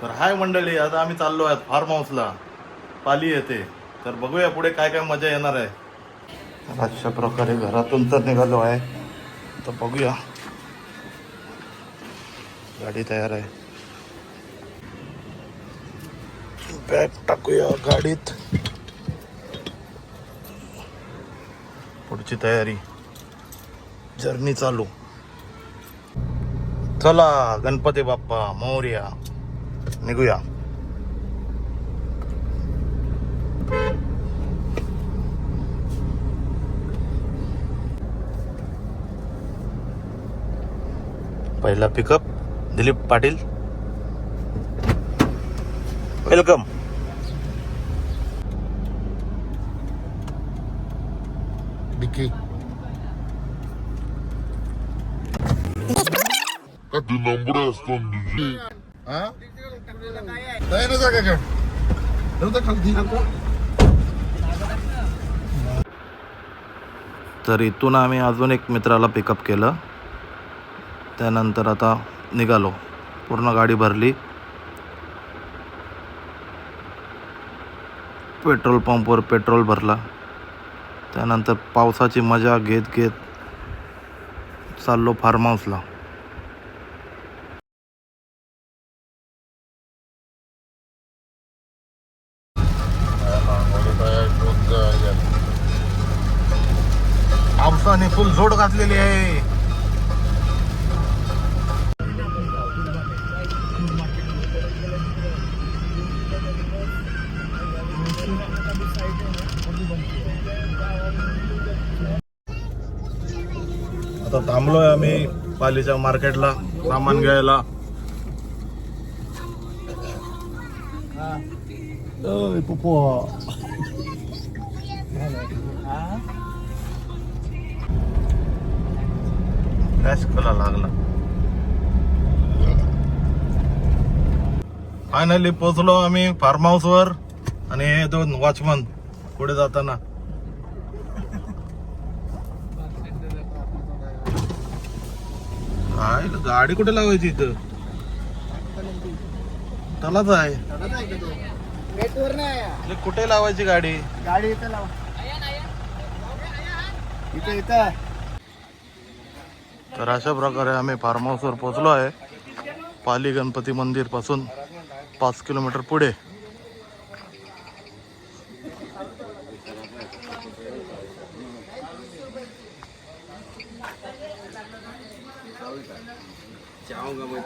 तर हाय मंडळी, आता आम्ही चाललो आहोत फार्म हाऊसला. पाली येते. तर बघूया पुढे काय काय मजा येणार आहे. अशा प्रकारे घरातून तर निघालो आहे. तर बघूया, गाडी तयार आहे. बॅग टाकूया गाडीत. पुढची तयारी, जर्नी चालू. चला गणपती बाप्पा मोरया, निघूया. पहिला pickup Dilip Patil, welcome. Dicky तर इथून आम्ही अजून एक मित्राला पिकअप केलं. त्यानंतर आता निघालो. पूर्ण गाडी भरली. पेट्रोल पंपवर पेट्रोल भरला. त्यानंतर पावसाची मजा घेत घेत चाललो फार्म हाऊसला. पावसाने फुल जोड घातलेली आहे. आता थांबलोय आम्ही पालीच्या मार्केटला सामान घ्यायला. गॅस कला लागला. फायनली पोहोचलो आम्ही फार्म हाऊस वर. आणि हे दोन वॉचमन पुढे जाताना. काय गाडी कुठे लावायची इथं? त्यालाच आहे. कुठे लावायची गाडी? गाडी इथं लावा. इथं तर अशा प्रकारे आम्ही फार्म हाऊसवर पोहोचलो आहे. पाली गणपती मंदिर पासून 5 किलोमीटर पुढे.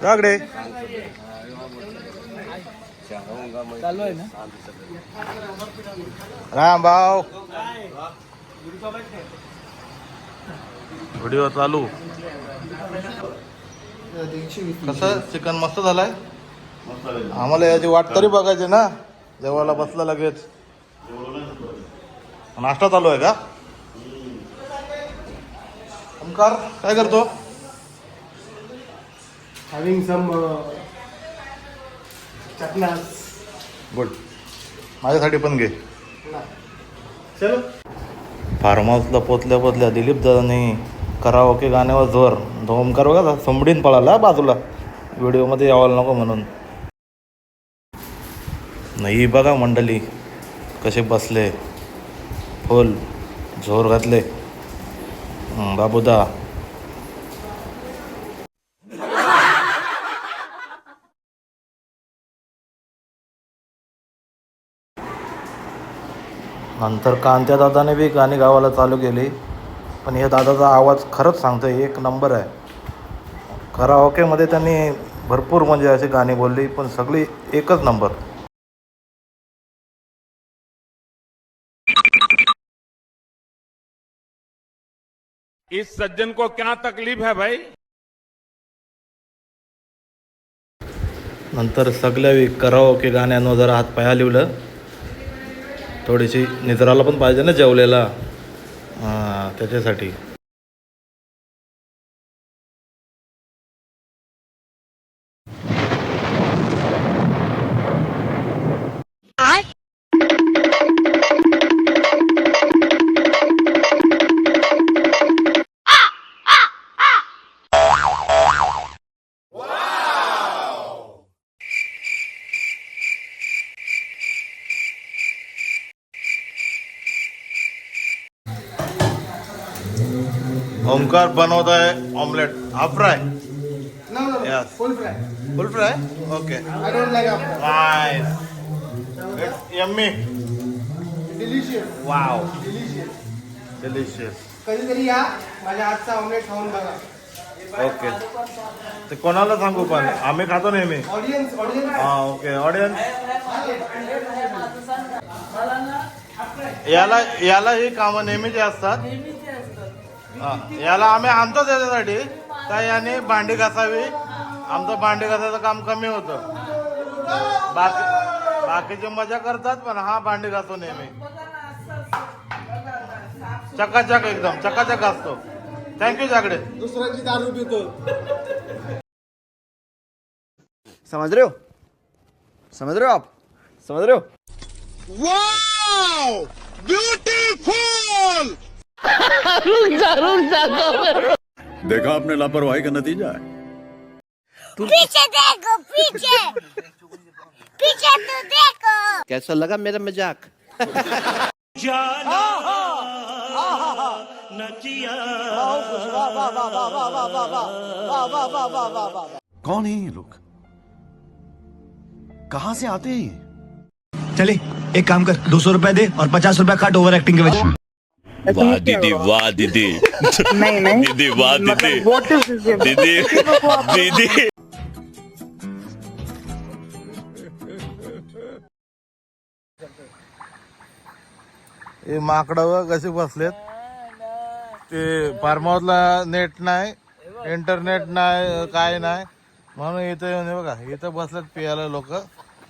रागडे चालू आहे ना. राम भाऊ, व्हिडिओ चालू. कसं चिकन मस्त झालाय. आम्हाला याची वाट तरी बघायची ना. जेवायला बसला लगेच. नाश्ता चालू आहे का? ओमकार काय करतो? हॅव्हिंग सम चकनास. गुड, माझ्यासाठी पण घे. चलो. फार्म हाऊसला पोचल्या दिलीप दादांनी कराओके गाण्यावर जोर. ओमकार बघा संभडीन पळाला बाजूला, व्हिडिओमध्ये यावायला नको म्हणून. नाही बघा मंडळी कसे बसले, फुल जोर घातले. बाबूदा नंतर कांत्या दादाने बी गाणी गावायला चालू केली. पण या दादाचा आवाज खरंच सांगतोय एक नंबर आहे. कराओकेमध्ये त्यांनी भरपूर म्हणजे अशी गाणी बोलली, पण सगळी एकच नंबर. इस सज्जन को क्या तकलीफ है भाई? नंतर सगळ्या कराओके गाण्यांवर जरा हात पाया लिवलं. थोडीशी निद्राला पण पाहिजे ना जेवलेला, त्याच्यासाठी. ओंकार बनवत आहे omelette half fry No, no, Yes. full fry. Full fry okay I don't like after. Nice it's yummy Delicious. Wow Delicious. Delicious कधीतरी या माझ्या हातचा ऑमलेट खाऊन बघा. ओके ते कोणाला सांगू पण आम्ही खातो नेहमी ऑडियन्स हा ओके ऑडियन्स याला याला ही कामं नेहमीची असतात हा, याला आम्ही आणतो त्याच्यासाठी का याने भांडी घासावी आमचं भांडी घासायचं काम कमी होतं बाकीचे मजा करतात पण हा भांडी घासतो नेहमी चकाचक एकदम चकाचक घासतो थँक्यू जागडे दुसऱ्याची दारू पितो. समझ रहे हो समझ रहे हो आप समझ रहे हो देखा आपने लापरवाही का नतीजा है पीछे देखो पीछे पीछे तो देखो कैसा लगा मेरा मजाक कौन है ये लोग कहां से आते हैं ये चले एक काम कर 200 रुपए दे और 50 रुपए काट ओवर एक्टिंग के वजह वाह दीदी वाह दीदी नहीं नहीं दीदी वाह दीदी what is this? दीदी दीदी हे माकडं बघ कसे बसलेत ते फार्म हाऊसला नेट नाही इंटरनेट नाही काय नाही म्हणून इथं येऊन हे बघा इथं बसलेत पियाला लोक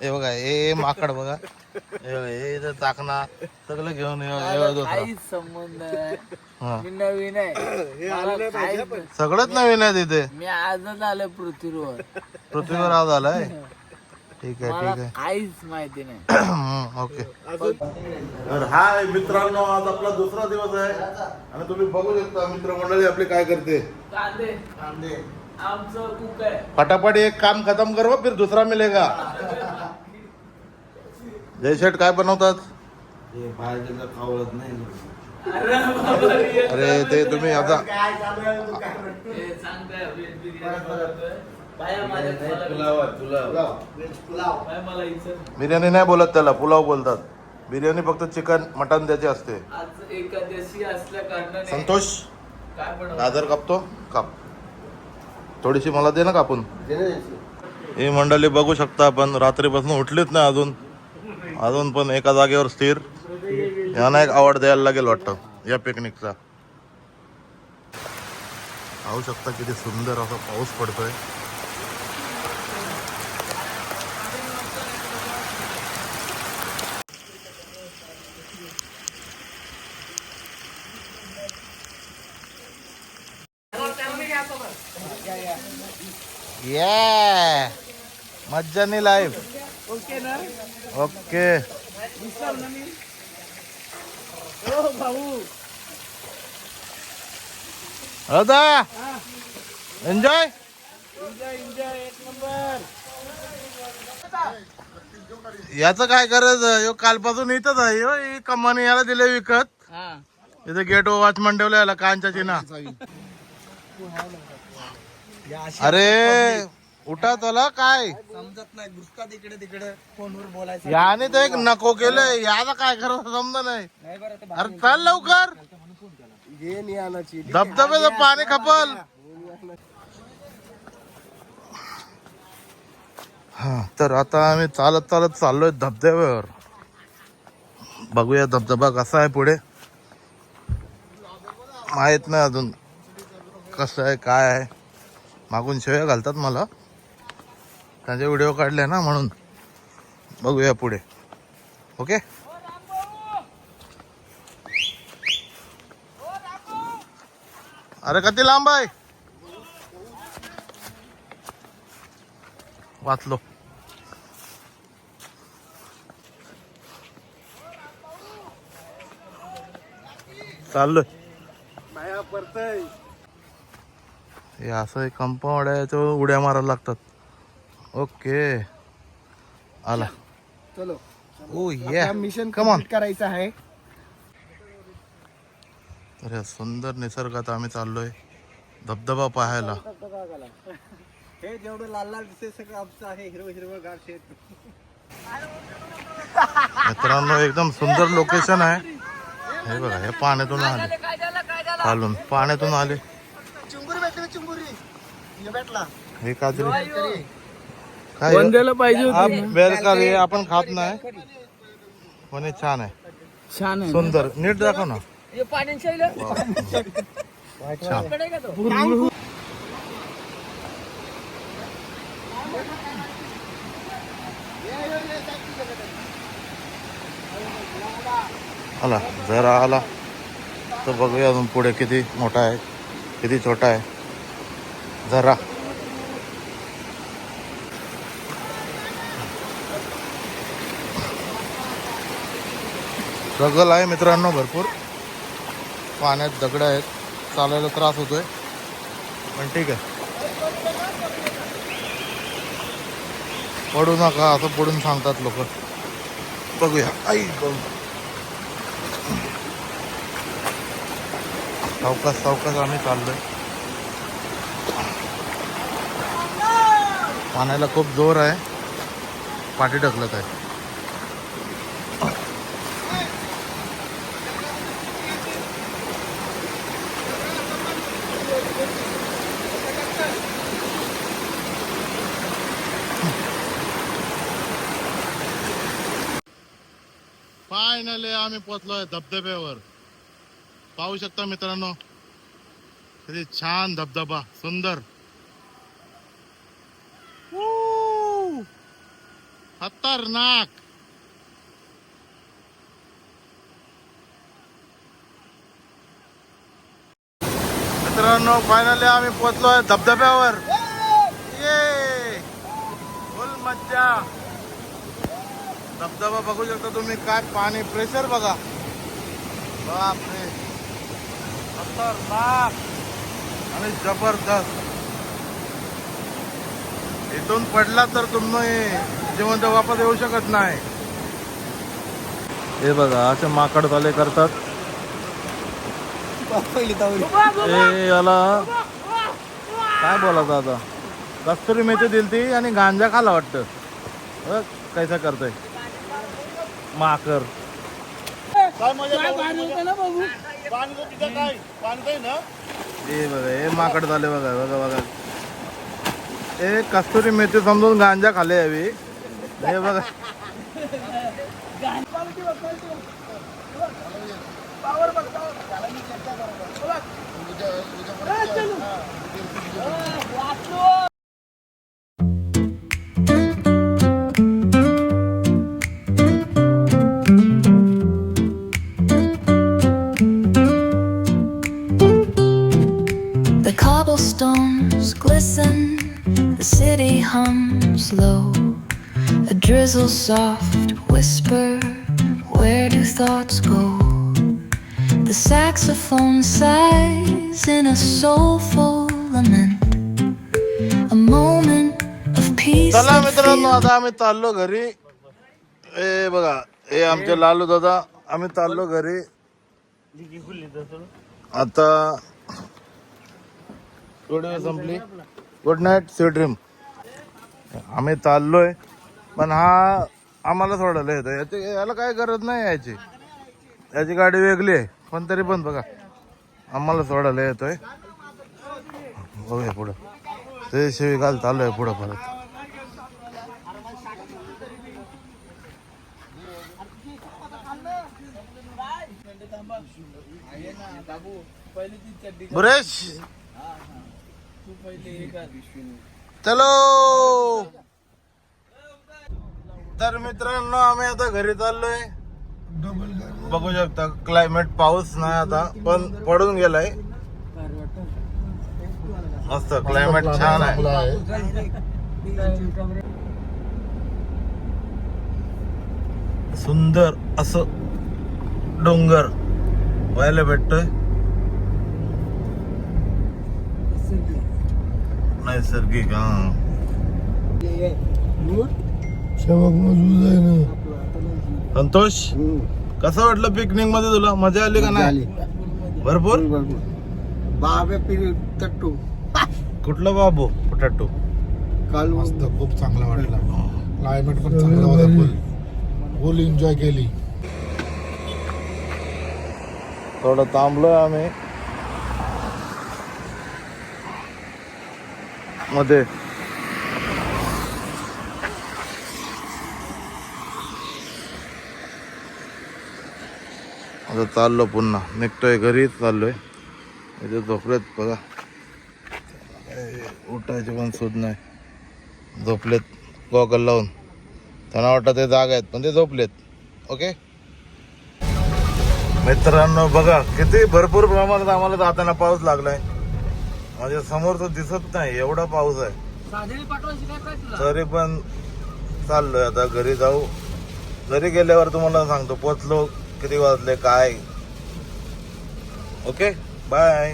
हे बघा हे माकड बघा हे बघा, हे इथं चाकणा सगळं घेऊन काहीच संबंध नाही. हा. मी नवीन आहे मला काहीच- सगळंच नवीन आहे तिथे मी आजच आलोय पृथ्वीवर पृथ्वीवर आज आलाय ठीक आहे मला ठीक आहे काहीच माहिती नाही. ओके तर हाय मित्रांनो आज आपला दुसरा दिवस आहे आणि तुम्ही बघू शकता मित्रमंडळी आपली काय करते कांदे कांदे आमचं कुक आहे. फटाफट एक काम खत्म करो फिर दूसरा मिलेगा जय शेठ काय बनवतात अरे ते तुम्ही आता हे सांगताय व्हेज बिर्याणी बनवतोय. बाया माझ्या बाया मला इथं बिर्याणी नाही बोलत त्याला पुलाव बोलतात बिर्याणी फक्त चिकन मटन त्याची असते आज एकादशी असल्या कारणाने संतोष काय बनवलं दादर कापतो काप थोडीशी मला दे ना कापून ही मंडळी बघू शकता आपण रात्रीपासून उठलीच नाही अजून पण एका जागेवर स्थिर यांना एक आवड द्यायला लागेल वाटतं या पिकनिकचा पाहू शकता किती सुंदर असा पाऊस पडतोय ये मज्जानी लाईफ ओके ना ओके दिसलं ना मी ओ भाऊ दादा एन्जॉय एन्जॉय एन्जॉय एक नंबर. याचं काय करायचं यो कालपासून इथंच आहे यो ही कंपनी याला दिले विकत हा इथे गेट वॉचमन ठेवलं याला कांच्या ना अरे उठा तुला काय समजत नाही घुसता तिकडे तिकडे फोनवर बोलायचं. याने तर एक नको केलंय याला काय खरं समजा नाही नाही बरं ते अरे चल लवकर घे नाही आणायची. धबधब्याचं पाणी खपल हा तर आता आम्ही चालत चालत चाललोय धबधब्यावर बघूया धबधबा कसा आहे पुढे माहित नाही अजून कसं आहे काय आहे मागून शिव्या घालतात मला त्यांचे व्हिडिओ काढले ना म्हणून बघूया पुढे ओके अरे किती लांब आहे वाचलो चाललोय माया पडतंय. हे असं एक कंपाऊंड आहे याच्यावर उड्या मारायला लागतात ओके आला चलो ओ ये मिशन कम ऑन करायचं आहे. तर या सुंदर निसर्गात आम्ही चाललोय धबधबा पाहायला. हे जेवढं लाल लाल दिसते सगळं आमचं आहे, हिरवं हिरवं गार शेत. मित्रांनो एकदम सुंदर लोकेशन आहे. हे बघा हे पाण्यातून आले, खालून पाण्यातून आले. चिंबुरी भेटली, चिंबुरी हे भेटला. हे काजरी काय बेलकार हे आपण खात नाही, पण हे छान आहे, छान आहे. सुंदर. नीट दाखव ना. छान. आला जरा आला तर बघूया अजून पुढे किती मोठा आहे किती छोटा आहे. जरा स्ट्रगल आहे मित्रांनो भरपूर. पाण्यात दगड आहेत, चालायला त्रास होतोय, पण ठीक आहे. पडू नका असं पडून सांगतात लोक. बघूया. आई सावकाश सावकाश आम्ही चाललोय. पाण्याला खूप जोर आहे, पाठी ढकलत आहे. फायनली आम्ही पोहोचलोय धबधब्यावर. पाहू शकता मित्रांनो किती छान धबधबा, सुंदर. खतरनाक. मित्रांनो फायनली आम्ही पोहोचलोय धबधब्यावर. ये फुल मज्जा. धबधबा बघू शकता तुम्ही, काय पाणी प्रेशर बघा. बापरे खतरनाक आणि जबरदस्त. इथून पडला तर तुम्ही जिवंत वापस येऊ शकत नाही. हे बघा असे माकड चाले करतात. ए याला काय बोलायचं आता. कस्तुरी मेथी दिलती आणि गांजा खाला वाटतं. बघ कैसा करतोय माकर. हे बघा हे माकड झाले बघा बघा बघा. हे कस्तुरी मेथी समजून गांजा खाले हवी. हे बघा The cobblestones glisten, the city hums low. A drizzle soft whisper, where do thoughts go? The saxophone sighs in a soulful lament. A moment of peace. चला मित्रांनो आता आम्ही चाललो घरी. हे बघा हे आमचे लालू दादा. आम्ही चाललो घरी आता. थोडी वेळ संपली. Good night sweet dream. आम्ही चाललोय पण हा आम्हाला सोडायला येतो. याला काय गरज नाही यायची, याची गाडी वेगळी आहे, पण तरी पण बघा आम्हाला सोडायला येतोय. बघूया पुढं ते शिवी घाल चालू आहे पुढं परत. बुरेश चलो. तर मित्रांनो आम्ही आता घरी चाललोय. बघू शकता क्लायमेट, पाऊस नाही आता पण पडून गेलाय. मस्त क्लायमेट छान आहे. सुंदर असं डोंगर व्हायला भेटतोय. नैसर्गिक. हा संतोष कसं वाटलं पिकनिक मध्ये? तुला मजा आली का नाही? भरपूर बाबे पिरी तट्टू कुठलं बाबू पटाटो काल मस्त खूप चांगला वाटला क्लायमेट पण चांगला होता फुल एन्जॉय केली थोडं थांबलोय आम्ही मध्ये. आता चाललो पुन्हा निघतोय घरी चाललोय. इथे झोपलेत बघा उठायचे पण सूद नाही झोपलेत गॉगल लावून. त्यांना वाटतं ते जागा आहेत पण ते झोपलेत. ओके मित्रांनो बघा किती भरपूर प्रमाणात आम्हाला जाताना पाऊस लागलाय. माझ्या समोर तर दिसत नाही एवढा पाऊस आहे. तरी पण चाललोय आता घरी जाऊ. घरी गेल्यावर तुम्हाला सांगतो पोचलो किती वाजले काय. Okay bye.